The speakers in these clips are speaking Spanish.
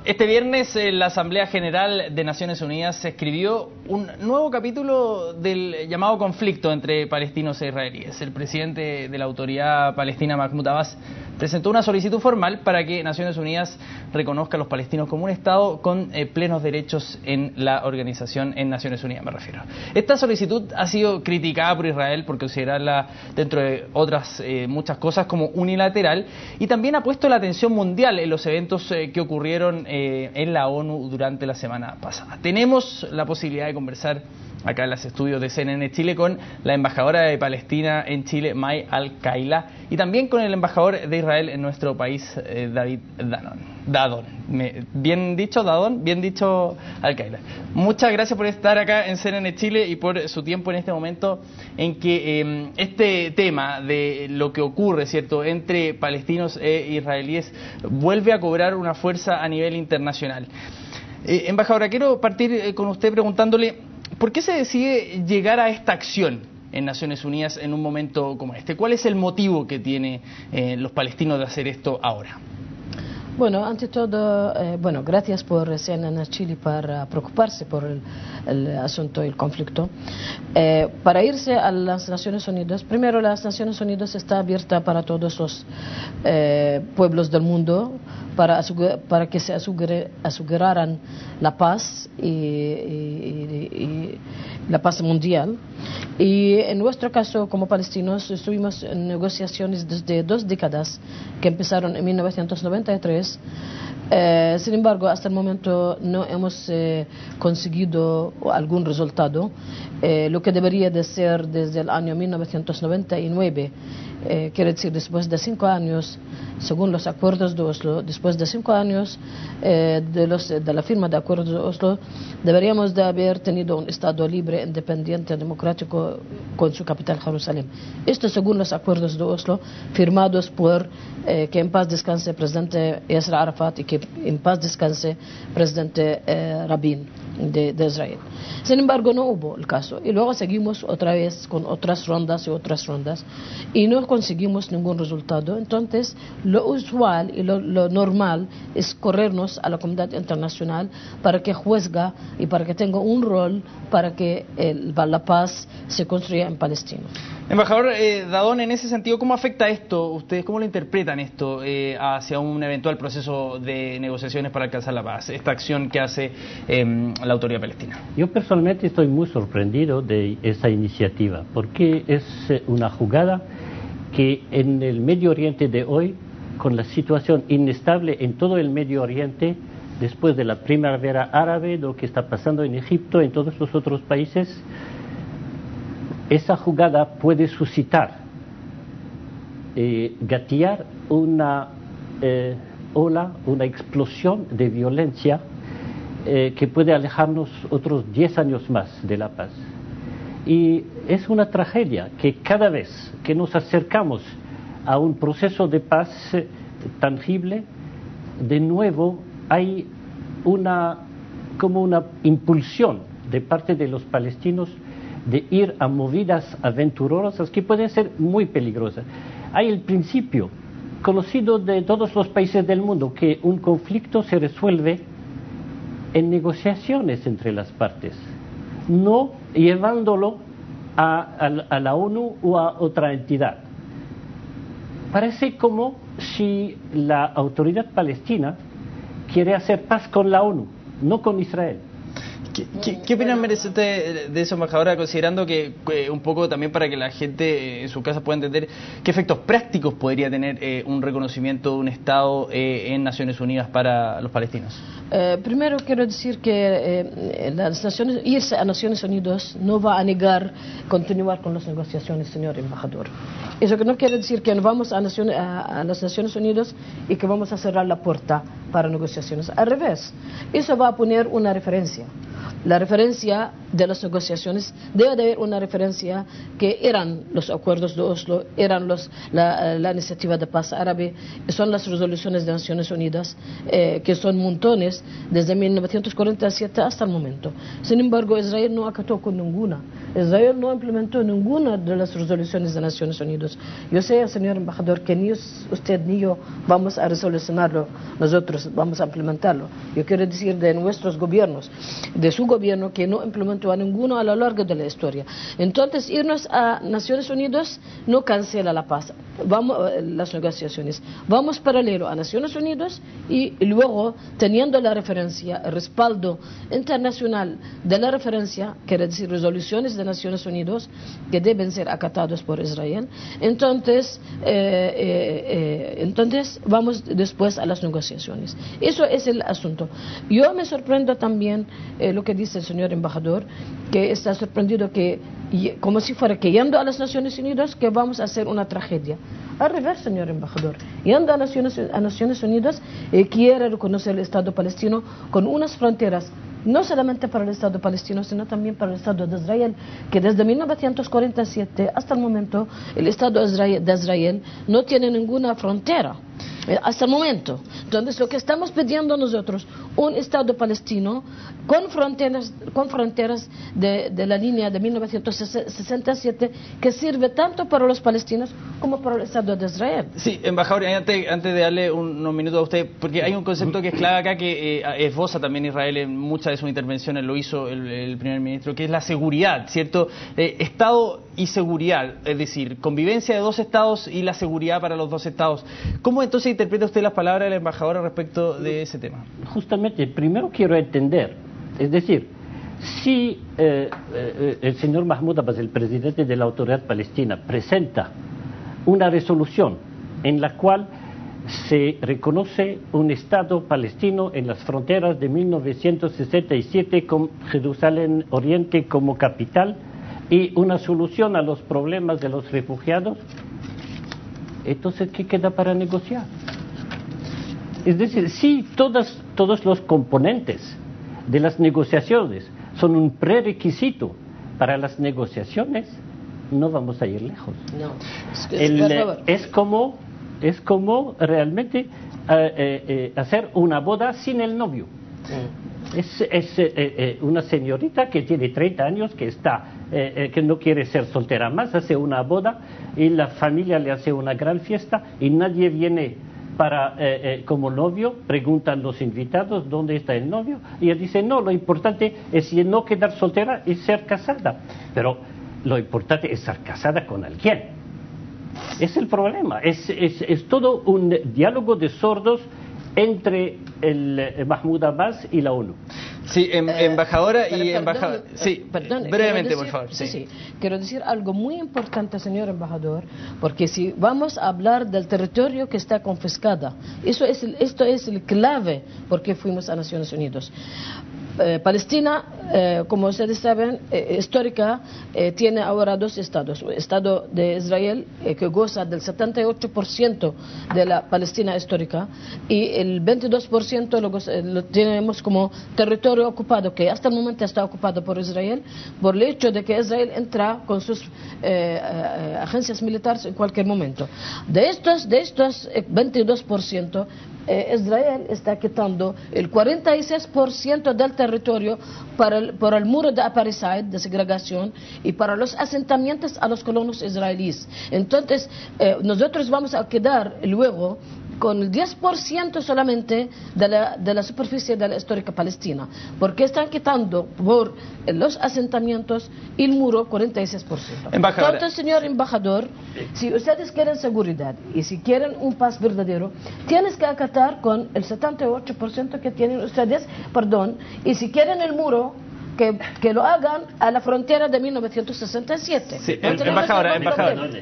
Este viernes la Asamblea General de Naciones Unidas escribió un nuevo capítulo del llamado conflicto entre palestinos e israelíes. El presidente de la Autoridad Palestina, Mahmoud Abbas, presentó una solicitud formal para que Naciones Unidas reconozca a los palestinos como un Estado con plenos derechos en la organización, en Naciones Unidas me refiero. Esta solicitud ha sido criticada por Israel por considerarla, dentro de otras muchas cosas, como unilateral, y también ha puesto la atención mundial en los eventos que ocurrieron en la ONU durante la semana pasada. Tenemos la posibilidad de conversar acá en los estudios de CNN Chile con la embajadora de Palestina en Chile, May Al-Kaila, y también con el embajador de Israel en nuestro país, David Dadon. ¿Bien dicho, Dadon? Bien dicho, Al-Kaila. Muchas gracias por estar acá en CNN Chile y por su tiempo en este momento en que este tema de lo que ocurre, ¿cierto?, entre palestinos e israelíes vuelve a cobrar una fuerza a nivel internacional. Embajadora, quiero partir con usted preguntándole ¿por qué se decide llegar a esta acción en Naciones Unidas en un momento como este? ¿Cuál es el motivo que tienen los palestinos de hacer esto ahora? Bueno, ante todo, gracias por CNN Chile para preocuparse por el asunto y el conflicto. Para irse a las Naciones Unidas, primero las Naciones Unidas está abierta para todos los pueblos del mundo, para que se aseguraran la paz y la paz mundial. Y en nuestro caso, como palestinos, estuvimos en negociaciones desde 2 décadas que empezaron en 1993. Sin embargo, hasta el momento no hemos conseguido algún resultado, lo que debería de ser desde el año 1999. Quiere decir, después de 5 años, según los acuerdos de Oslo, después de 5 años de la firma de acuerdos de Oslo, deberíamos de haber tenido un Estado libre, independiente, democrático, con su capital Jerusalén. Esto según los acuerdos de Oslo, firmados por que en paz descanse el presidente Yasser Arafat y que en paz descanse el presidente Rabin de Israel. Sin embargo, no hubo el caso. Y luego seguimos otra vez con otras rondas y no conseguimos ningún resultado. Entonces, lo usual y lo normal es corrernos a la comunidad internacional para que juzgue y para que tenga un rol para que la paz se construya en Palestina. Embajador Dadon, en ese sentido, ¿cómo afecta esto? ¿Ustedes cómo lo interpretan esto hacia un eventual proceso de negociaciones para alcanzar la paz? Esta acción que hace la Autoridad Palestina. Yo personalmente estoy muy sorprendido de esa iniciativa, porque es una jugada que en el Medio Oriente de hoy, con la situación inestable en todo el Medio Oriente, después de la primavera árabe, lo que está pasando en Egipto, en todos los otros países, esa jugada puede suscitar, gatillar una ola, una explosión de violencia que puede alejarnos otros 10 años más de la paz. Y es una tragedia que cada vez que nos acercamos a un proceso de paz tangible, de nuevo hay como una impulsión de parte de los palestinos de ir a movidas aventurosas que pueden ser muy peligrosas. Hay el principio conocido de todos los países del mundo que un conflicto se resuelve en negociaciones entre las partes, no llevándolo a la ONU o a otra entidad. Parece como si la autoridad palestina quiere hacer paz con la ONU, no con Israel. ¿Qué opinión merece usted de eso, embajadora, considerando que un poco también para que la gente en su casa pueda entender qué efectos prácticos podría tener un reconocimiento de un Estado en Naciones Unidas para los palestinos? Primero quiero decir que irse a Naciones Unidas no va a negar continuar con las negociaciones, señor embajador. Eso que no quiere decir que nos vamos a las Naciones Unidas y que vamos a cerrar la puerta para negociaciones. Al revés, eso va a poner una referencia. La referencia de las negociaciones debe de haber una referencia que eran los acuerdos de Oslo, eran la iniciativa de paz árabe, son las resoluciones de Naciones Unidas, que son montones desde 1947 hasta el momento. Sin embargo, Israel no acató con ninguna. Israel no implementó ninguna de las resoluciones de Naciones Unidas. Yo sé, señor embajador, que ni usted ni yo vamos a resolucionarlo, nosotros vamos a implementarlo. Yo quiero decir de nuestros gobiernos, de su gobierno, que no implementó a ninguno a lo largo de la historia. Entonces, irnos a Naciones Unidas no cancela la paz, las negociaciones. Vamos paralelo a Naciones Unidas y luego, teniendo la referencia, el respaldo internacional de la referencia, quiere decir resoluciones de Naciones Unidas que deben ser acatados por Israel, entonces vamos después a las negociaciones. Eso es el asunto. Yo me sorprendo también lo que dice el señor embajador, que está sorprendido que, como si fuera que yendo a las Naciones Unidas, que vamos a hacer una tragedia. Al revés, señor embajador, yendo a Naciones Unidas, quiere reconocer el Estado palestino con unas fronteras, no solamente para el Estado palestino, sino también para el Estado de Israel, que desde 1947 hasta el momento el Estado de Israel no tiene ninguna frontera. Hasta el momento. Entonces, lo que estamos pidiendo nosotros, un Estado palestino con fronteras de la línea de 1967, que sirve tanto para los palestinos como para el Estado de Israel. Sí, embajador, antes de darle unos minutos a usted, porque hay un concepto que es clave acá, que esboza también Israel en muchas de sus intervenciones, lo hizo el primer ministro, que es la seguridad, ¿cierto? Estado y seguridad, es decir, convivencia de dos estados y la seguridad para los dos estados. ¿Cómo entonces interpreta usted las palabras del embajador respecto de ese tema? Justamente, primero quiero entender, es decir, si el señor Mahmoud Abbas, el presidente de la Autoridad Palestina, presenta una resolución en la cual se reconoce un Estado palestino en las fronteras de 1967 con Jerusalén Oriente como capital y una solución a los problemas de los refugiados, entonces, ¿qué queda para negociar? Es decir, si todos los componentes de las negociaciones son un prerequisito para las negociaciones, no vamos a ir lejos. No. Es como realmente hacer una boda sin el novio. Es una señorita que tiene 30 años, que no quiere ser soltera más, hace una boda y la familia le hace una gran fiesta y nadie viene como novio. Preguntan los invitados dónde está el novio y ella dice no, lo importante es no quedar soltera y ser casada, pero lo importante es estar casada con alguien. Es el problema, es todo un diálogo de sordos entre el Mahmoud Abbas y la ONU. Sí, embajadora y embajador. Sí, perdón, brevemente, por favor. Sí. Quiero decir algo muy importante, señor embajador, porque si vamos a hablar del territorio que está confiscado, esto es el clave porque fuimos a Naciones Unidas. Palestina, como ustedes saben, histórica, tiene ahora dos estados. El Estado de Israel, que goza del 78% de la Palestina histórica, y el 22% lo tenemos como territorio ocupado, que hasta el momento está ocupado por Israel, por el hecho de que Israel entra con sus agencias militares en cualquier momento. De estos 22%, Israel está quitando el 46% del territorio por el muro de apartheid, de segregación, y para los asentamientos a los colonos israelíes. Entonces, nosotros vamos a quedar luego con el 10% solamente de la superficie de la histórica Palestina, porque están quitando por los asentamientos y el muro 46%. Entonces, señor embajador, si ustedes quieren seguridad y si quieren un paz verdadero, tienes que acatar con el 78% que tienen ustedes, y si quieren el muro, que lo hagan a la frontera de 1967. Sí, embajadora.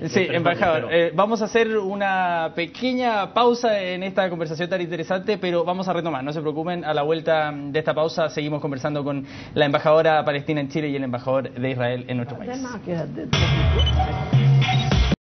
Sí, embajador. Vamos a hacer una pequeña pausa en esta conversación tan interesante, pero vamos a retomar, no se preocupen. A la vuelta de esta pausa seguimos conversando con la embajadora palestina en Chile y el embajador de Israel en nuestro país.